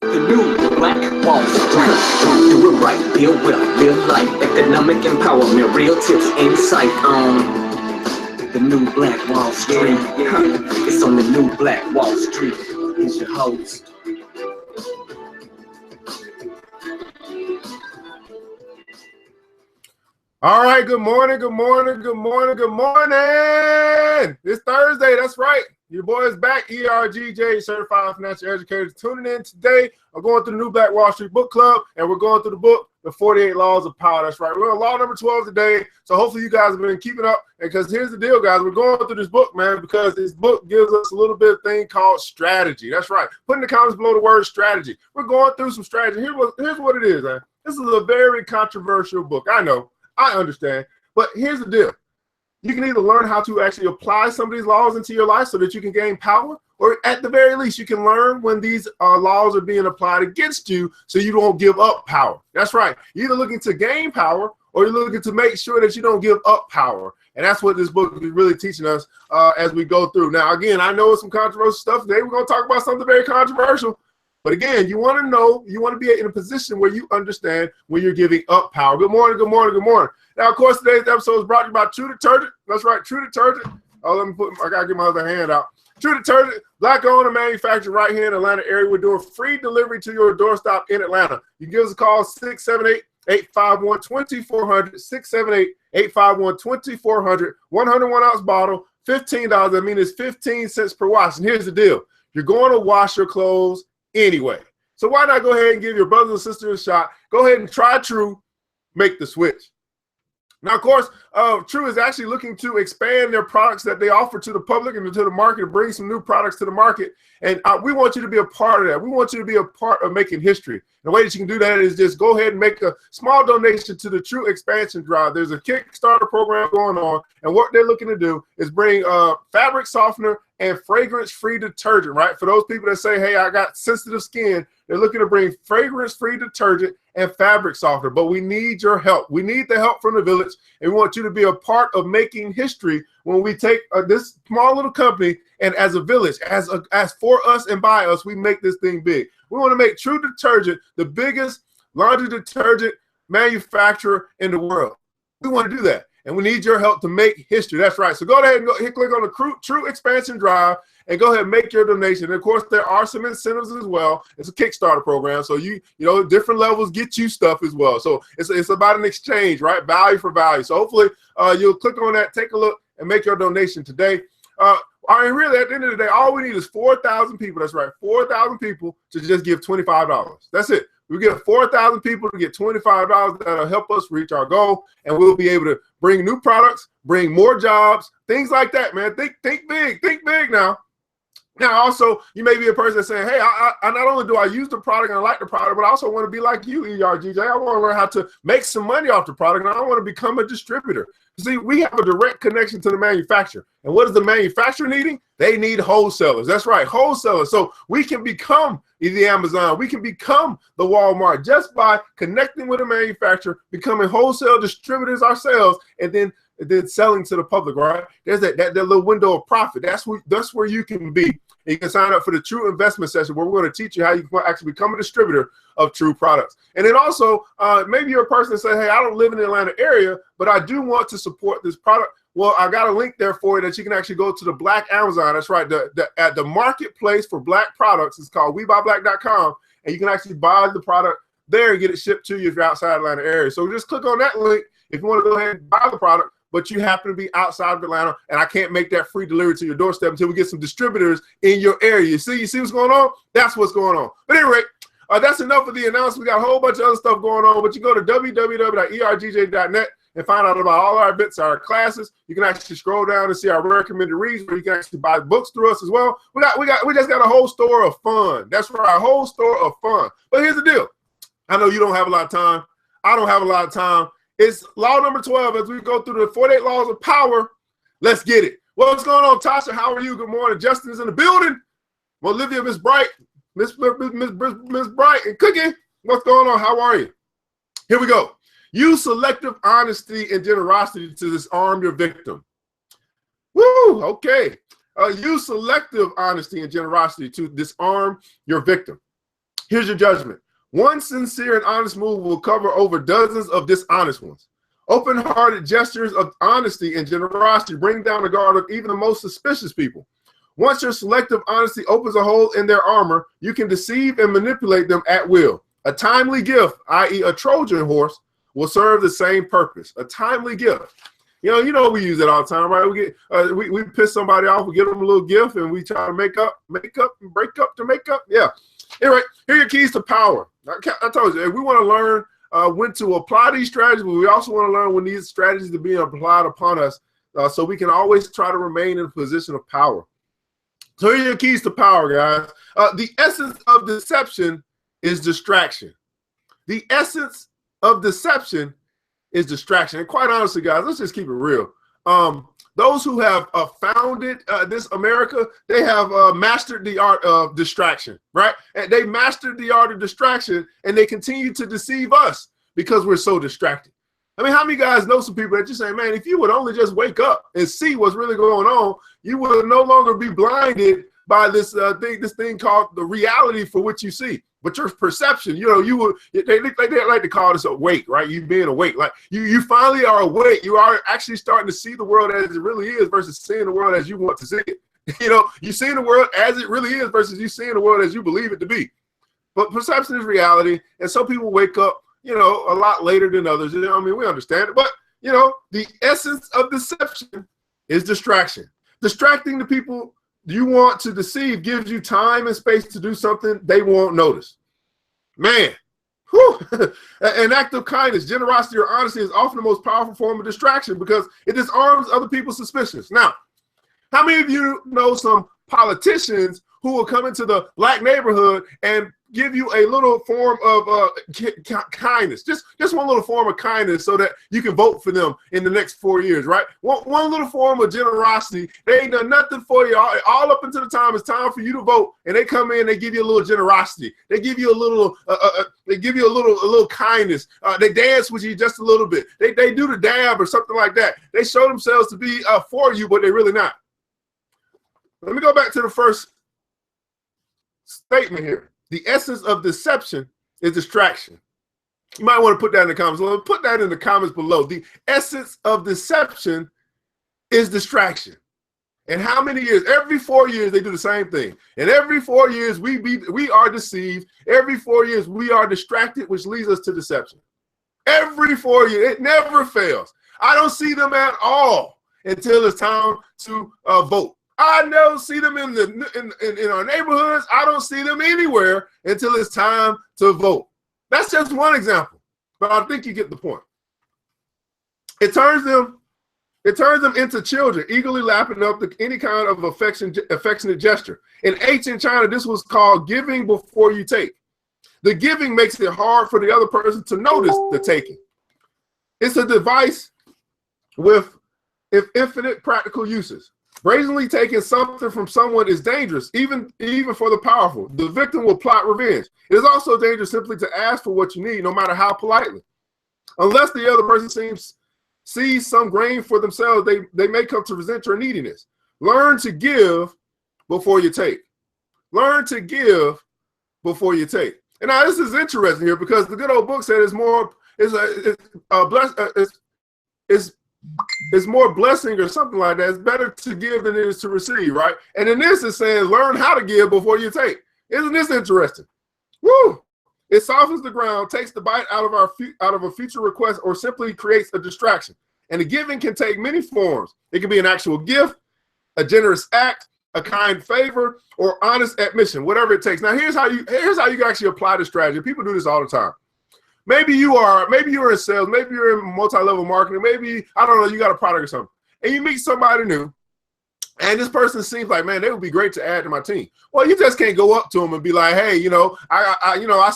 The new Black Wall Street. Do it right, build wealth, live life, economic empowerment, real tips, insight on the new Black Wall Street. It's on the new Black Wall Street. Here's your host. All right, good morning, good morning, good morning, good morning. It's Thursday, that's right. Your boy is back, ERGJ, Certified Financial Educator. Tuning in today. I'm going through the new Black Wall Street Book Club, and we're going through the book, The 48 Laws of Power. That's right. We're on law number 12 today, so hopefully you guys have been keeping up. Because here's the deal, guys. We're going through this book, man, because this book gives us a little bit of thing called strategy. That's right. Put in the comments below the word strategy. We're going through some strategy. Here's what it is, man. This is a very controversial book. I know. I understand. But here's the deal. You can either learn how to actually apply some of these laws into your life so that you can gain power, or at the very least, you can learn when these laws are being applied against you so you don't give up power. That's right. You're either looking to gain power or you're looking to make sure that you don't give up power. And that's what this book is really teaching us as we go through. Now, again, I know it's some controversial stuff today. We're going to talk about something very controversial. But again, you want to know, you want to be in a position where you understand when you're giving up power. Good morning, good morning, good morning. Now, of course, today's episode is brought to you by True Detergent. That's right, True Detergent. Oh, I got to get my other hand out. True Detergent, black owned and manufactured right here in the Atlanta area. We're doing free delivery to your doorstep in Atlanta. You can give us a call, 678-851-2400, 678-851-2400, 101 ounce bottle, $15. I mean, it's 15 cents per wash. And here's the deal. You're going to wash your clothes anyway. So why not go ahead and give your brothers and sisters a shot? Go ahead and try True, make the switch. Now, of course, True is actually looking to expand their products that they offer to the public and to the market, and bring some new products to the market. And we want you to be a part of that. We want you to be a part of making history. The way that you can do that is just go ahead and make a small donation to the True Expansion Drive. There's a Kickstarter program going on, and what they're looking to do is bring fabric softener and fragrance-free detergent, right? For those people that say, hey, I got sensitive skin, they're looking to bring fragrance-free detergent and fabric softener. But we need your help. We need the help from the village, and we want you to be a part of making history when we take this small little company, and as a village, as for us and by us, we make this thing big. We want to make True Detergent the biggest laundry detergent manufacturer in the world. We want to do that. And we need your help to make history. That's right. So go ahead and click on the True Expansion Drive and go ahead and make your donation. And of course, there are some incentives as well. It's a Kickstarter program. So you know, different levels get you stuff as well. So it's about an exchange, right? Value for value. So hopefully you'll click on that, take a look, and make your donation today. Really, at the end of the day, all we need is 4,000 people. That's right, 4,000 people to just give $25. That's it. We get 4,000 people to get $25. That'll help us reach our goal, and we'll be able to bring new products, bring more jobs, things like that, man. Think big now. Now, also, you may be a person that's saying, hey, I not only do I use the product and I like the product, but I also want to be like you, ERGJ. I want to learn how to make some money off the product, and I want to become a distributor. See, we have a direct connection to the manufacturer. And what is the manufacturer needing? They need wholesalers. That's right, wholesalers. So we can become the Amazon. We can become the Walmart just by connecting with a manufacturer, becoming wholesale distributors ourselves, and then selling to the public, right? There's that little window of profit. That's where you can be. And you can sign up for the True Investment Session, where we're going to teach you how you can actually become a distributor of True products. And then also, maybe you're a person that says, hey, I don't live in the Atlanta area, but I do want to support this product. Well, I got a link there for you that you can actually go to the Black Amazon. That's right. At the marketplace for Black products, it's called WeBuyBlack.com, and you can actually buy the product there and get it shipped to you if you're outside Atlanta area. So just click on that link if you want to go ahead and buy the product, but you happen to be outside of Atlanta, and I can't make that free delivery to your doorstep until we get some distributors in your area. You see what's going on? That's what's going on. But anyway, that's enough of the announcement. We got a whole bunch of other stuff going on, but you go to www.ergj.net and find out about all our bits, our classes. You can actually scroll down and see our recommended reads, where you can actually buy books through us as well. We just got a whole store of fun. That's right, a whole store of fun. But here's the deal. I know you don't have a lot of time. I don't have a lot of time. It's law number 12 as we go through the 48 laws of power. Let's get it. What's going on, Tasha? How are you? Good morning. Justin's in the building. Olivia, Miss Bright, Miss Bright, and Cookie. What's going on? How are you? Here we go. Use selective honesty and generosity to disarm your victim. Woo, okay. Use selective honesty and generosity to disarm your victim. Here's your judgment. One sincere and honest move will cover over dozens of dishonest ones. Open-hearted gestures of honesty and generosity bring down the guard of even the most suspicious people. Once your selective honesty opens a hole in their armor, you can deceive and manipulate them at will. A timely gift, i.e. a Trojan horse, will serve the same purpose. A timely gift. You know we use it all the time, right? We piss somebody off, we give them a little gift, and we try to make up, and break up to make up. Yeah. Anyway, here are your keys to power. I told you, if we want to learn when to apply these strategies, but we also want to learn when these strategies are being applied upon us, so we can always try to remain in a position of power. So here are your keys to power, guys. The essence of deception is distraction. The essence of deception is distraction. And quite honestly, guys, let's just keep it real. Those who have founded this America, they have mastered the art of distraction, right? And they mastered the art of distraction, and they continue to deceive us because we're so distracted. I mean, how many guys know some people that just say, man, if you would only just wake up and see what's really going on, you would no longer be blinded by this thing called the reality for which you see. But your perception, you would, they like to call this awake, right? You being awake, like you finally are awake. You are actually starting to see the world as it really is versus seeing the world as you want to see it. You seeing the world as it really is versus you seeing the world as you believe it to be. But perception is reality, and some people wake up, a lot later than others. I mean, we understand it, but the essence of deception is distraction. Distracting the people you want to deceive gives you time and space to do something they won't notice. Man, whew. An act of kindness, generosity, or honesty is often the most powerful form of distraction because it disarms other people's suspicions. Now, how many of you know some politicians who will come into the black neighborhood and give you a little form of kindness, just one little form of kindness so that you can vote for them in the next 4 years, right? One little form of generosity. They ain't done nothing for you all up until the time it's time for you to vote, and they come in, they give you a little generosity. They give you a little, a little kindness. They dance with you just a little bit. They do the dab or something like that. They show themselves to be for you, but they're really not. Let me go back to the first statement here. The essence of deception is distraction. You might want to put that in the comments. Well, put that in the comments below. The essence of deception is distraction. And how many years? Every 4 years they do the same thing. And every 4 years we are deceived. Every 4 years we are distracted, which leads us to deception. Every 4 years, it never fails. I don't see them at all until it's time to vote. I don't see them in our neighborhoods. I don't see them anywhere until it's time to vote. That's just one example, but I think you get the point. It turns them into children, eagerly lapping up any kind of affectionate gesture. In ancient China, this was called giving before you take. The giving makes it hard for the other person to notice the taking. It's a device with infinite practical uses. Brazenly taking something from someone is dangerous, even for the powerful. The victim will plot revenge. It is also dangerous simply to ask for what you need, no matter how politely. Unless the other person sees some gain for themselves, they may come to resent your neediness. Learn to give before you take. Learn to give before you take. And now this is interesting here because the good old book said it's more blessing or something like that. It's better to give than it is to receive, right? And in this, it says, learn how to give before you take. Isn't this interesting? Woo! It softens the ground, takes the bite out of a future request, or simply creates a distraction. And the giving can take many forms. It can be an actual gift, a generous act, a kind favor, or honest admission, whatever it takes. Now, here's how you can actually apply the strategy. People do this all the time. Maybe you're in sales, maybe you're in multi-level marketing, maybe, I don't know, you got a product or something, and you meet somebody new, and this person seems like, man, they would be great to add to my team. Well, you just can't go up to them and be like, hey, I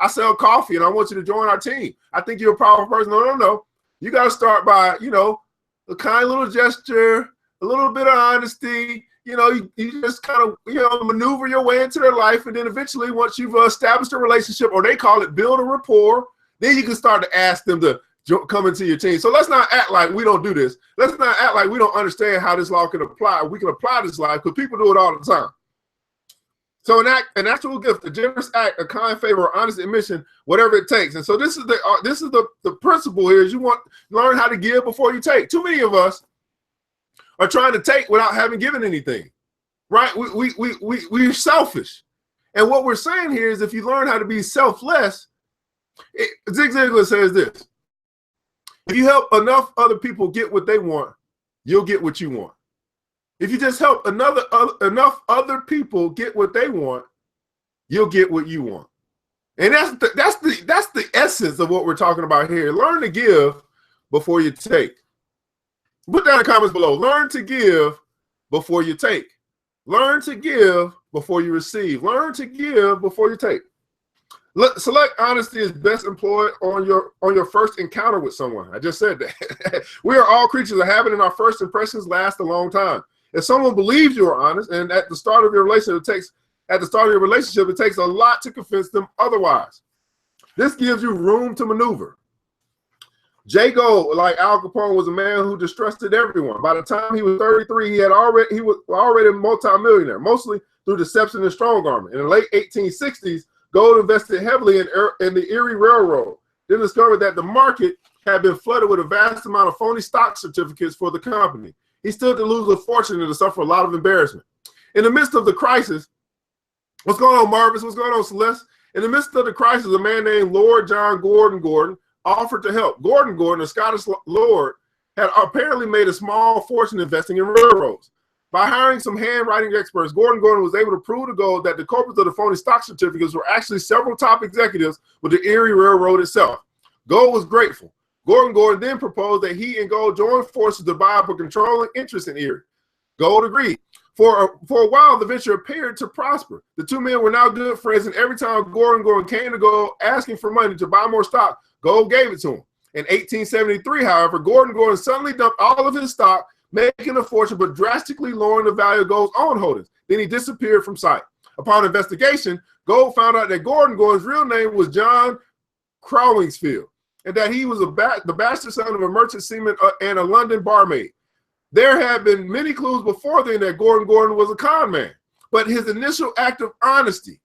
sell coffee and I want you to join our team. I think you're a powerful person. No. You got to start by, a kind little gesture, a little bit of honesty. You just kind of, maneuver your way into their life. And then eventually, once you've established a relationship, or they call it build a rapport, then you can start to ask them to come into your team. So let's not act like we don't do this. Let's not act like we don't understand how this law can apply. We can apply this law because people do it all the time. So an actual gift, a generous act, a kind favor, or honest admission, whatever it takes. And so this is the principle here: is you want to learn how to give before you take. Too many of us are trying to take without having given anything, right? We're selfish, and what we're saying here is if you learn how to be selfless, Zig Ziglar says this: if you help enough other people get what they want, you'll get what you want. If you just help enough other people get what they want, you'll get what you want. And that's the essence of what we're talking about here. Learn to give before you take. Put down in the comments below. Learn to give before you take. Learn to give before you receive. Learn to give before you take. Select honesty is best employed on your first encounter with someone. I just said that. We are all creatures of habit, and our first impressions last a long time. If someone believes you are honest, and at the start of your relationship, it takes a lot to convince them otherwise. This gives you room to maneuver. J. Gold, like Al Capone, was a man who distrusted everyone. By the time he was 33, he was already a multimillionaire, mostly through deception and strong arming. In the late 1860s, Gold invested heavily in the Erie Railroad, then discovered that the market had been flooded with a vast amount of phony stock certificates for the company. He stood to lose a fortune and to suffer a lot of embarrassment. In the midst of the crisis, what's going on, Marvis? What's going on, Celeste? In the midst of the crisis, a man named Lord John Gordon offered to help. Gordon, a Scottish lord, had apparently made a small fortune investing in railroads. By hiring some handwriting experts, Gordon was able to prove to Gold that the culprits of the phony stock certificates were actually several top executives with the Erie Railroad itself. Gold was grateful. Gordon then proposed that he and Gold join forces to buy up a controlling interest in Erie. Gold agreed. For a while, the venture appeared to prosper. The two men were now good friends, and every time Gordon came to Gold asking for money to buy more stock, Gold gave it to him. In 1873, however, Gordon suddenly dumped all of his stock, making a fortune but drastically lowering the value of Gold's own holdings. Then he disappeared from sight. Upon investigation, Gold found out that Gordon's real name was John Crowingsfield, and that he was the bastard son of a merchant seaman and a London barmaid. There had been many clues before then that Gordon was a con man, but his initial act of honesty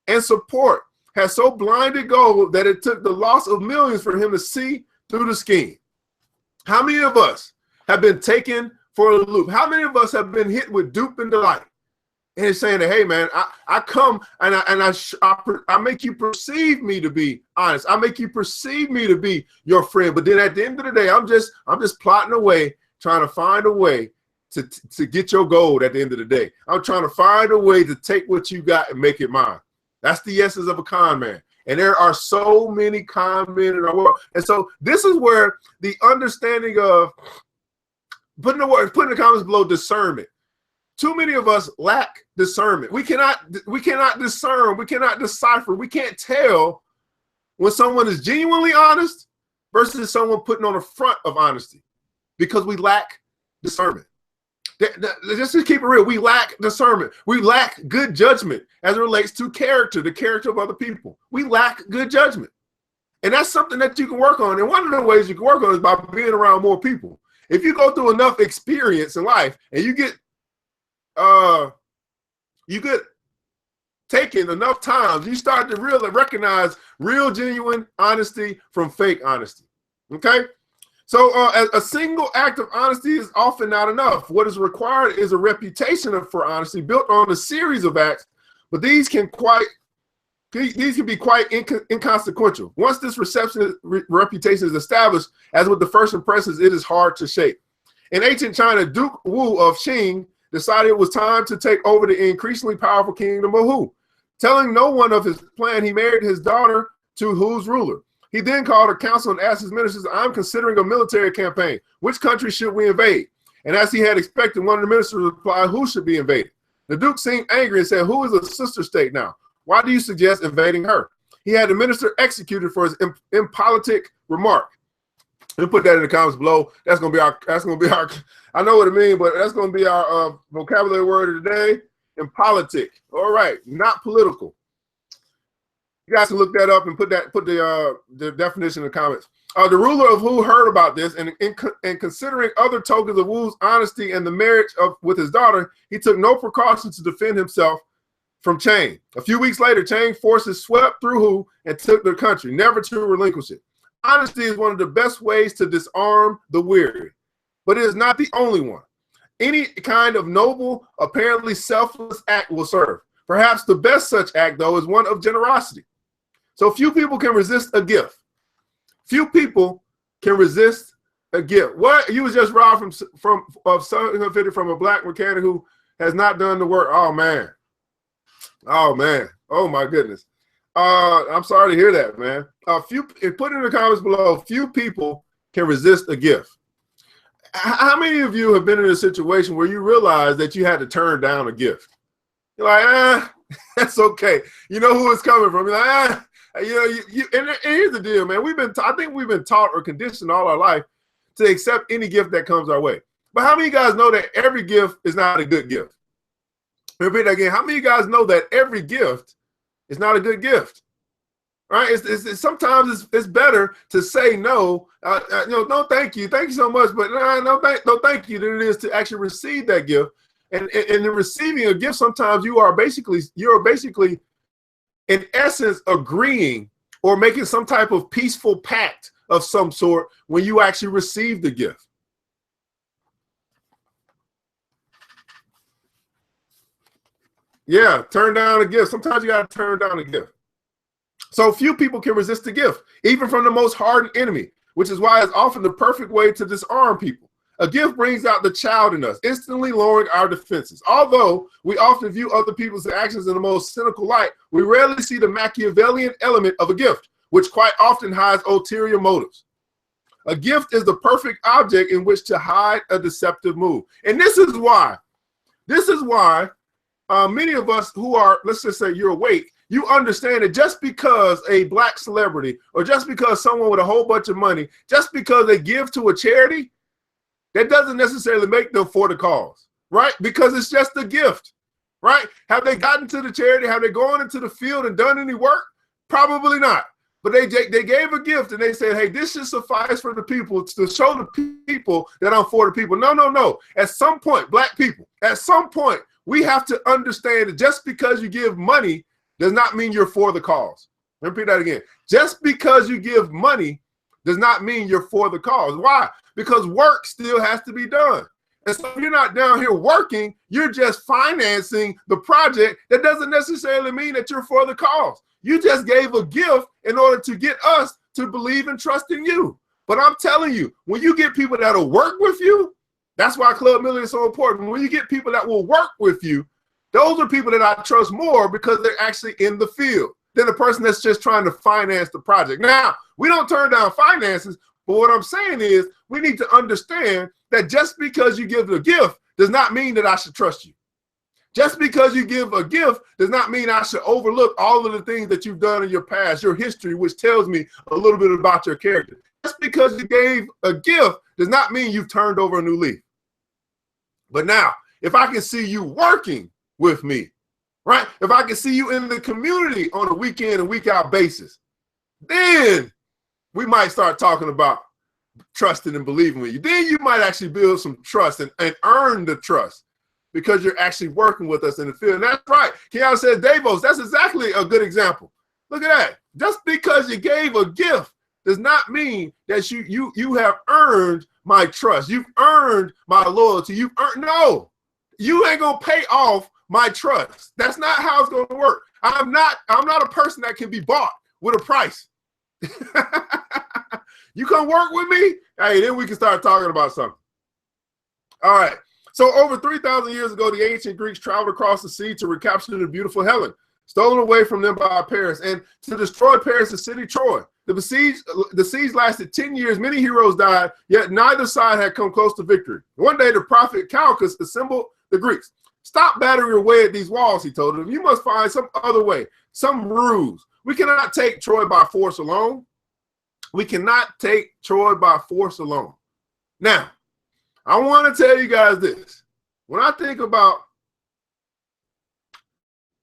and support had so blinded Gold that it took the loss of millions for him to see through the scheme. How many of us have been taken for a loop? How many of us have been hit with dupe and delight? And it's saying that, hey man, I come and I make you perceive me to be honest. I make you perceive me to be your friend. But then at the end of the day, I'm just plotting away, trying to find a way to get your gold at the end of the day. I'm trying to find a way to take what you got and make it mine. That's the essence of a con man. And there are so many con men in our world. And so this is where the understanding of put in the comments below discernment. Too many of us lack discernment. We cannot discern. We cannot decipher. We can't tell when someone is genuinely honest versus someone putting on a front of honesty because we lack discernment. Just to keep it real, we lack discernment. We lack good judgment as it relates to character, the character of other people. We lack good judgment. And that's something that you can work on. And one of the ways you can work on is by being around more people. If you go through enough experience in life and you get taken enough times, you start to really recognize real, genuine honesty from fake honesty. Okay? So a single act of honesty is often not enough. What is required is a reputation for honesty built on a series of acts, but these can be quite inconsequential. Once this reputation is established, as with the first impressions, it is hard to shake. In ancient China, Duke Wu of Qing decided it was time to take over the increasingly powerful kingdom of Hu. Telling no one of his plan, he married his daughter to Hu's ruler. He then called a council and asked his ministers, I'm considering a military campaign. Which country should we invade? And as he had expected, one of the ministers replied, who should be invaded? The Duke seemed angry and said, who is a sister state now? Why do you suggest invading her? He had the minister executed for his impolitic remark. We'll put that in the comments below. That's gonna be our, I know what it means, but that's gonna be our vocabulary word of the day. Impolitic. All right, not political. You guys can look that up and put the definition in the comments. The ruler of Wu heard about this, and considering other tokens of Wu's honesty and the marriage with his daughter, he took no precautions to defend himself from Chang. A few weeks later, Chang forces swept through Hu and took the country, never to relinquish it. Honesty is one of the best ways to disarm the weary, but it is not the only one. Any kind of noble, apparently selfless act will serve. Perhaps the best such act, though, is one of generosity. So few people can resist a gift. Few people can resist a gift. What? You was just robbed from a black mechanic who has not done the work. Oh man. Oh man. Oh my goodness. I'm sorry to hear that, man. Put in the comments below, few people can resist a gift. How many of you have been in a situation where you realize that you had to turn down a gift? You're like, that's okay. You know who it's coming from. You're like, and here's the deal, man. I think we've been taught or conditioned all our life to accept any gift that comes our way. But how many of you guys know that every gift is not a good gift? Repeat that again. How many of you guys know that every gift is not a good gift? Right? Sometimes it's better to say no. No, thank you so much, but no, thank you, than it is to actually receive that gift. And in receiving a gift, sometimes you are basically in essence agreeing or making some type of peaceful pact of some sort when you actually receive the gift. Yeah, turn down a gift. Sometimes you got to turn down a gift. So few people can resist a gift, even from the most hardened enemy, which is why it's often the perfect way to disarm people. A gift brings out the child in us, instantly lowering our defenses. Although we often view other people's actions in the most cynical light, we rarely see the Machiavellian element of a gift, which quite often hides ulterior motives. A gift is the perfect object in which to hide a deceptive move. And this is why many of us who are, let's just say you're awake, you understand that just because a black celebrity or just because someone with a whole bunch of money, just because they give to a charity, that doesn't necessarily make them for the cause, right? Because it's just a gift, right? Have they gotten to the charity? Have they gone into the field and done any work? Probably not. But they gave a gift and they said, hey, this should suffice for the people to show the people that I'm for the people. No. At some point, black people, at some point, we have to understand that just because you give money does not mean you're for the cause. Repeat that again. Just because you give money does not mean you're for the cause. Why? Because work still has to be done. And so if you're not down here working, you're just financing the project. That doesn't necessarily mean that you're for the cause. You just gave a gift in order to get us to believe and trust in you. But I'm telling you, when you get people that'll work with you, that's why Club Million is so important. When you get people that will work with you, those are people that I trust more because they're actually in the field than the person that's just trying to finance the project. Now, we don't turn down finances, but what I'm saying is we need to understand that just because you give a gift does not mean that I should trust you. Just because you give a gift does not mean I should overlook all of the things that you've done in your past, your history, which tells me a little bit about your character. Just because you gave a gift does not mean you've turned over a new leaf. But now, if I can see you working with me, right? If I can see you in the community on a week in and week out basis, then we might start talking about trusting and believing with you. Then you might actually build some trust and earn the trust because you're actually working with us in the field. And that's right. Keon says, Davos, that's exactly a good example. Look at that. Just because you gave a gift does not mean that you have earned my trust. You've earned my loyalty. You've earned, no, you ain't gonna pay off my trust. That's not how it's gonna work. I'm not a person that can be bought with a price. You come work with me, hey, then we can start talking about something. All right. So over 3,000 years ago, the ancient Greeks traveled across the sea to recapture the beautiful Helen, stolen away from them by Paris, and to destroy Paris' city, Troy. The siege lasted 10 years. Many heroes died, yet neither side had come close to victory. One day, the prophet Calchas assembled the Greeks. Stop battering away at these walls, he told them. You must find some other way, some ruse. We cannot take Troy by force alone. We cannot take Troy by force alone. Now, I want to tell you guys this. When I think about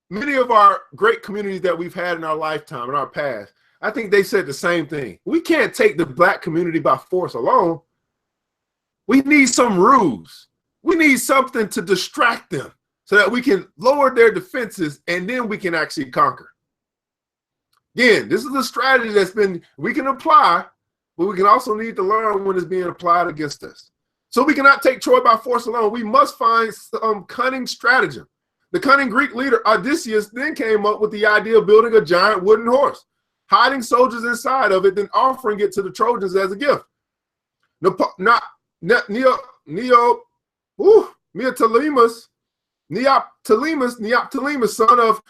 many of our great communities that we've had in our lifetime, in our past, I think they said the same thing. We can't take the black community by force alone. We need some ruse. We need something to distract them, so that we can lower their defenses and then we can actually conquer. Again, this is a strategy we can apply, but we can also need to learn when it's being applied against us. So we cannot take Troy by force alone. We must find some cunning stratagem. The cunning Greek leader Odysseus then came up with the idea of building a giant wooden horse, hiding soldiers inside of it, then offering it to the Trojans as a gift. Neoptolemus, son of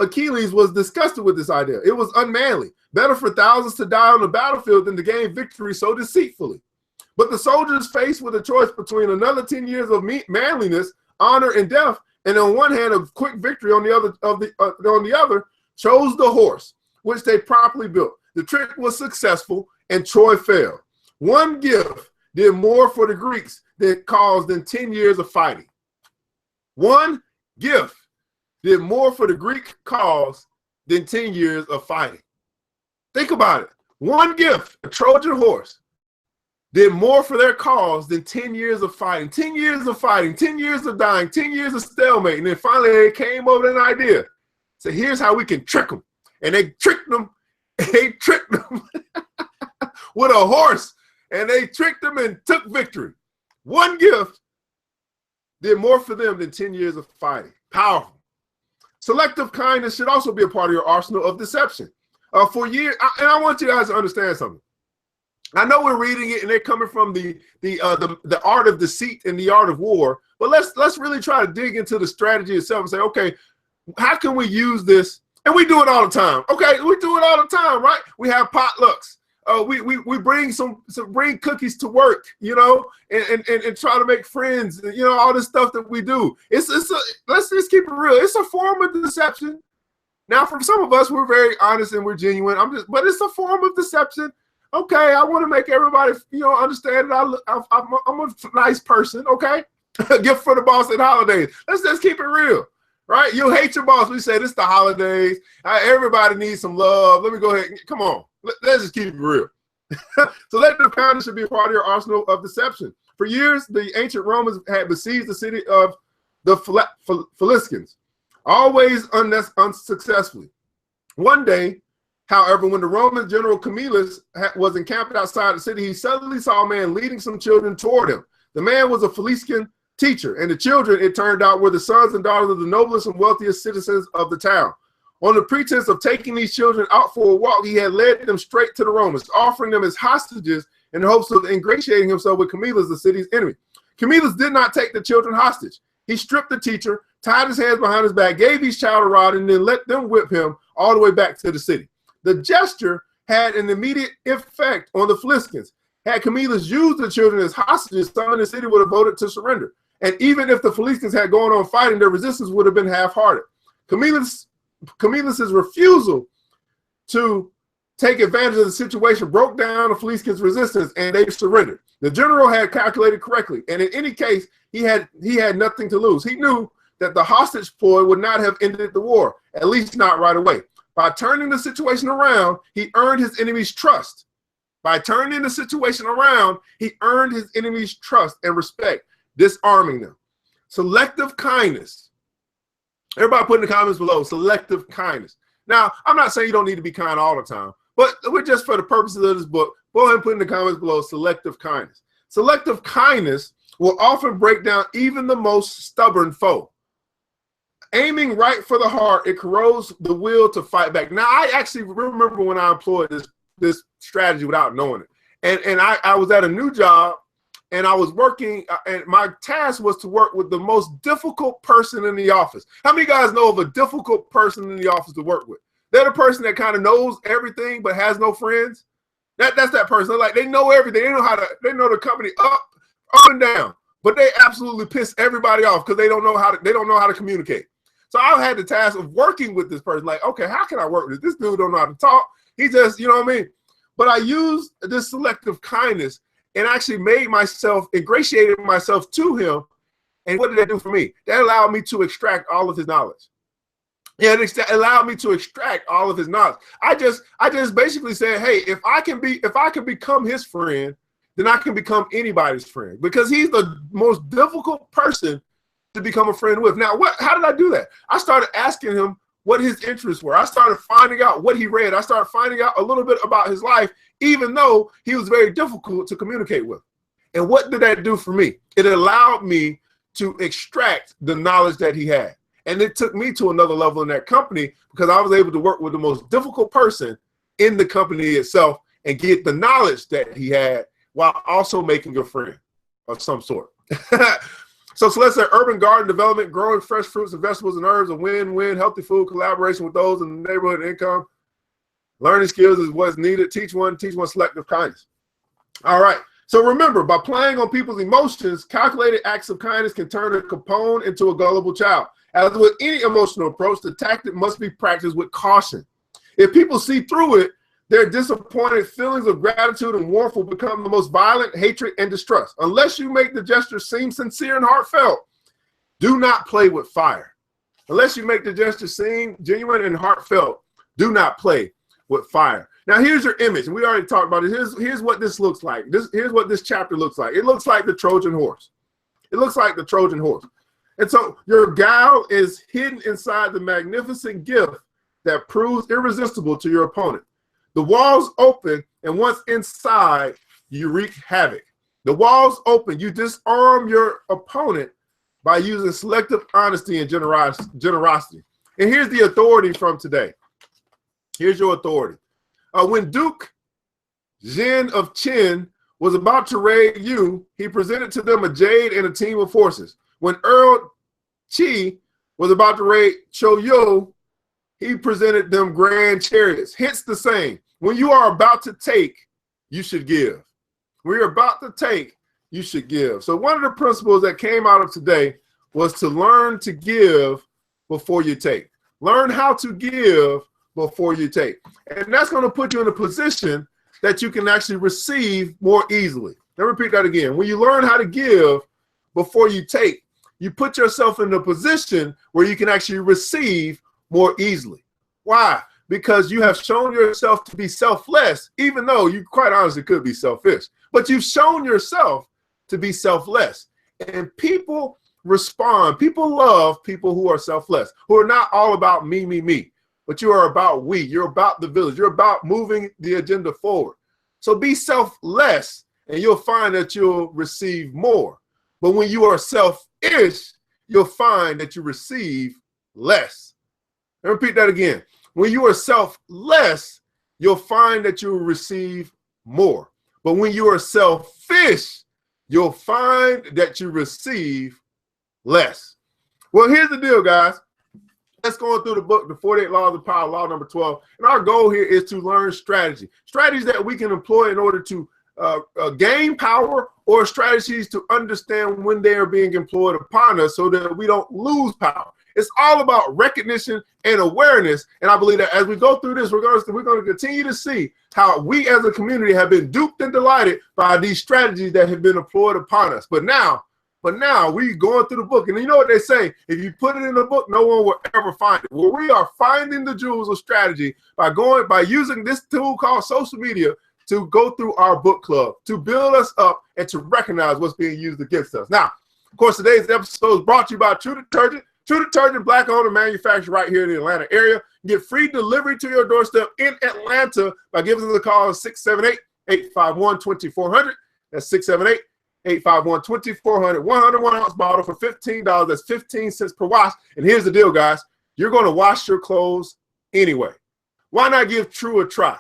Achilles, was disgusted with this idea. It was unmanly. Better for thousands to die on the battlefield than to gain victory so deceitfully. But the soldiers, faced with a choice between another 10 years of manliness, honor, and death, and on one hand, a quick victory on the other, chose the horse, which they promptly built. The trick was successful, and Troy fell. One gift did more for the Greeks than 10 years of fighting. One gift did more for the Greek cause than 10 years of fighting. Think about it. One gift, a Trojan horse, did more for their cause than 10 years of fighting. 10 years of fighting, 10 years of dying, 10 years of stalemate. And then finally they came up with an idea. So here's how we can trick them. And they tricked them. They tricked them with a horse. And they tricked them and took victory. One gift did more for them than 10 years of fighting. Powerful. Selective kindness should also be a part of your arsenal of deception. For years, and I want you guys to understand something. I know we're reading it and they're coming from the art of deceit and the art of war, but let's really try to dig into the strategy itself and say, okay, how can we use this? And we do it all the time. Okay, we do it all the time, right? We have potlucks. We bring bring cookies to work, you know, and try to make friends, you know, all this stuff that we do. Let's just keep it real. It's a form of deception. Now, for some of us, we're very honest and we're genuine. But it's a form of deception. Okay, I want to make everybody, you know, understand that I'm a nice person. Okay, gift for the boss at holidays. Let's just keep it real, right? You hate your boss. We say this the holidays. Everybody needs some love. Let me go ahead. Come on, let's just keep it real. Selective kindness should be a part of your arsenal of deception. For years, the ancient Romans had besieged the city of the Philistines, always unsuccessfully. One day, however, when the Roman general Camillus was encamped outside the city, he suddenly saw a man leading some children toward him. The man was a Philistine teacher, and the children, it turned out, were the sons and daughters of the noblest and wealthiest citizens of the town. On the pretense of taking these children out for a walk, he had led them straight to the Romans, offering them as hostages in the hopes of ingratiating himself with Camillus, the city's enemy. Camillus did not take the children hostage. He stripped the teacher, tied his hands behind his back, gave each child a rod, and then let them whip him all the way back to the city. The gesture had an immediate effect on the Philistines. Had Camillus used the children as hostages, some in the city would have voted to surrender. And even if the Philistines had gone on fighting, their resistance would have been half-hearted. Camillus's refusal to take advantage of the situation broke down the Philistines' resistance, and they surrendered. The general had calculated correctly, and in any case, he had nothing to lose. He knew that the hostage ploy would not have ended the war, at least not right away. By turning the situation around, he earned his enemy's trust. By turning the situation around, he earned his enemy's trust and respect, disarming them. Selective kindness. Everybody put in the comments below, selective kindness. Now, I'm not saying you don't need to be kind all the time, but we're just for the purposes of this book, go ahead and put in the comments below selective kindness. Selective kindness will often break down even the most stubborn foe. Aiming right for the heart, it corrodes the will to fight back. Now, I actually remember when I employed this strategy without knowing it. And I was at a new job, and I was working, and my task was to work with the most difficult person in the office. How many guys know of a difficult person in the office to work with? They're the person that kind of knows everything but has no friends. That's that person. Like, they know everything. They know the company up and down, but they absolutely piss everybody off because they don't know how to communicate. So I had the task of working with this person. Like, okay, how can I work with this? This dude don't know how to talk. He just, you know what I mean? But I used this selective kindness and actually ingratiated myself to him. And what did that do for me? That allowed me to extract all of his knowledge. Yeah, it allowed me to extract all of his knowledge. I just basically said, hey, if I can become his friend, then I can become anybody's friend, because he's the most difficult person to become a friend with. Now, how did I do that? I started asking him what his interests were. I started finding out what he read. I started finding out a little bit about his life, even though he was very difficult to communicate with. And what did that do for me? It allowed me to extract the knowledge that he had. And it took me to another level in that company because I was able to work with the most difficult person in the company itself and get the knowledge that he had while also making a friend of some sort. So let's say urban garden development, growing fresh fruits and vegetables and herbs, a win-win, healthy food, collaboration with those in the neighborhood, and income. Learning skills is what's needed. Teach one selective kindness. All right. So remember, by playing on people's emotions, calculated acts of kindness can turn a Capone into a gullible child. As with any emotional approach, the tactic must be practiced with caution. If people see through it, their disappointed feelings of gratitude and warmth will become the most violent hatred and distrust. Unless you make the gesture seem sincere and heartfelt, do not play with fire. Unless you make the gesture seem genuine and heartfelt, do not play with fire. Now, here's your image. We already talked about it. Here's what this looks like. Here's what this chapter looks like. It looks like the Trojan horse. It looks like the Trojan horse. And so your gal is hidden inside the magnificent gift that proves irresistible to your opponent. The walls open, and once inside, you wreak havoc. The walls open, you disarm your opponent by using selective honesty and generosity. And here's the authority from today. Here's your authority. When Duke Jin of Qin was about to raid you, he presented to them a jade and a team of forces. When Earl Qi was about to raid Choyo, he presented them grand chariots. Hence the saying, when you are about to take, you should give. When you're about to take, you should give. So one of the principles that came out of today was to learn to give before you take. Learn how to give before you take. And that's going to put you in a position that you can actually receive more easily. Let me repeat that again. When you learn how to give before you take, you put yourself in a position where you can actually receive more easily. Why? Because you have shown yourself to be selfless, even though you quite honestly could be selfish. But you've shown yourself to be selfless. And people respond. People love people who are selfless, who are not all about me, me, me. But you are about we. You're about the village. You're about moving the agenda forward. So be selfless, and you'll find that you'll receive more. But when you are selfish, you'll find that you receive less. Let me repeat that again. When you are selfless, you'll find that you will receive more. But when you are selfish, you'll find that you receive less. Well, here's the deal, guys. Let's go through the book, The 48 Laws of Power, law number 12. And our goal here is to learn strategy. Strategies that we can employ in order to gain power, or strategies to understand when they are being employed upon us so that we don't lose power. It's all about recognition and awareness. And I believe that as we go through this, we're going to continue to see how we as a community have been duped and delighted by these strategies that have been employed upon us. But now we going through the book, and you know what they say, if you put it in the book, no one will ever find it. Well, we are finding the jewels of strategy by using this tool called social media to go through our book club, to build us up and to recognize what's being used against us. Now, of course, today's episode is brought to you by True Detergent. True Detergent, black owned and manufactured right here in the Atlanta area. Get free delivery to your doorstep in Atlanta by giving us a call at 678-851-2400. That's 678-851-2400. 101 ounce bottle for $15. That's 15 cents per wash. And here's the deal, guys. You're going to wash your clothes anyway. Why not give True a try?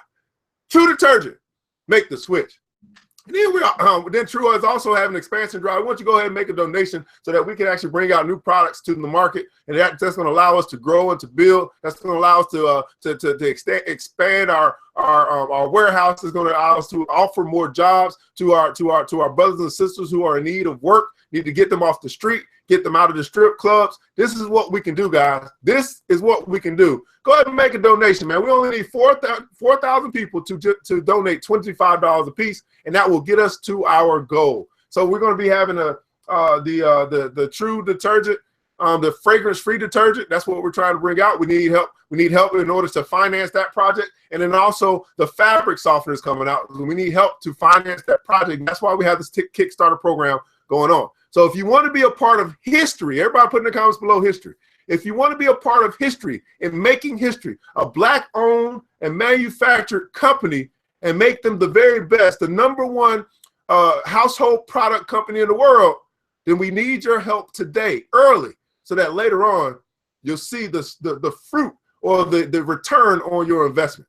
True Detergent. Make the switch. And then True is also having an expansion drive. We want you to go ahead and make a donation so that we can actually bring out new products to the market, and that's going to allow us to grow and to build. That's going to allow us to expand our warehouse. It's going to allow us to offer more jobs to our brothers and sisters who are in need of work. Need to get them off the street, get them out of the strip clubs. This is what we can do, guys. This is what we can do. Go ahead and make a donation, man. We only need 4,000 people to donate $25 a piece, and that will get us to our goal. So we're going to be having the True Detergent, the fragrance-free detergent. That's what we're trying to bring out. We need help. We need help in order to finance that project. And then also the fabric softener is coming out. We need help to finance that project. That's why we have this Kickstarter program going on. So if you want to be a part of history, everybody put in the comments below history. If you want to be a part of history and making history, a Black-owned and manufactured company, and make them the very best, the #1 household product company in the world, then we need your help today, early, so that later on you'll see the fruit or the return on your investment.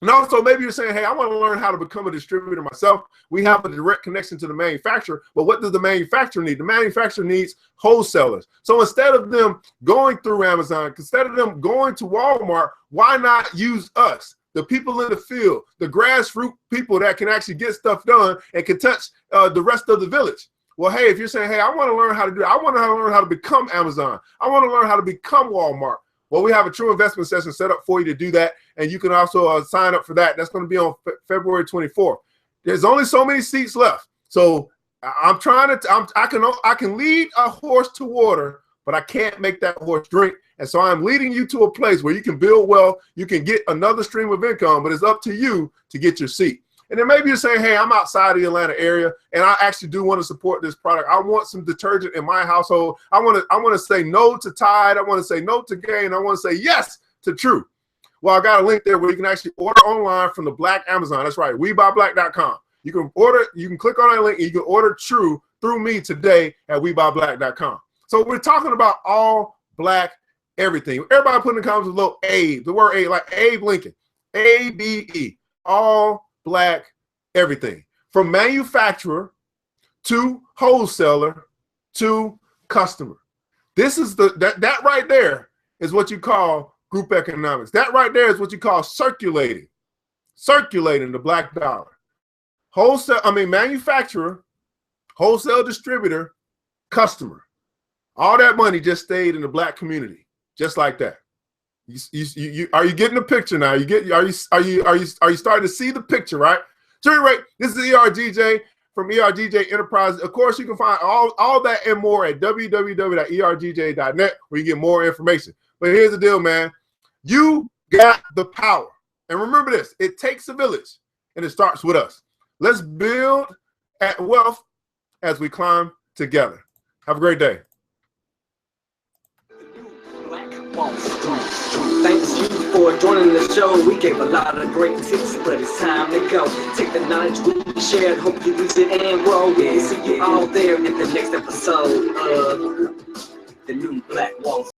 And also, maybe you're saying, hey, I want to learn how to become a distributor myself. We have a direct connection to the manufacturer, but what does the manufacturer need? The manufacturer needs wholesalers. So instead of them going through Amazon, instead of them going to Walmart, why not use us? The people in the field, the grassroots people that can actually get stuff done and can touch the rest of the village. Well, hey, if you're saying, hey, I want to learn how to do it, I want to learn how to become Amazon, I want to learn how to become Walmart. Well, we have a true investment session set up for you to do that, and you can also sign up for that. That's going to be on February 24th. There's only so many seats left, so I'm trying to. I can lead a horse to water, but I can't make that horse drink. And so I'm leading you to a place where you can build wealth, you can get another stream of income, but it's up to you to get your seat. And then maybe you're saying, hey, I'm outside of the Atlanta area, and I actually do want to support this product. I want some detergent in my household. I want to say no to Tide. I want to say no to Gain. I want to say yes to True. Well, I got a link there where you can actually order online from the Black Amazon. That's right, WeBuyBlack.com. You can order, you can click on that link, and you can order True through me today at WeBuyBlack.com. So we're talking about all Black everything. Everybody put in the comments below Abe, the word Abe, like Abe Lincoln, ABE, all Black everything, from manufacturer to wholesaler to customer. This is that right there is what you call group economics. That right there is what you call circulating the black dollar. Manufacturer, wholesale distributor, customer. All that money just stayed in the Black community, just like that. Are you getting the picture now? Are you starting to see the picture, right? So right, this is ERGJ from ERGJ Enterprise. Of course, you can find all that and more at www.ergj.net, where you get more information. But here's the deal, man. You got the power. And remember this, it takes a village, and it starts with us. Let's build wealth as we climb together. Have a great day. Thanks you for joining the show. We gave a lot of great tips, but it's time to go. Take the knowledge we shared, hope you use it and grow. We'll see you all there in the next episode of the new Black Wall.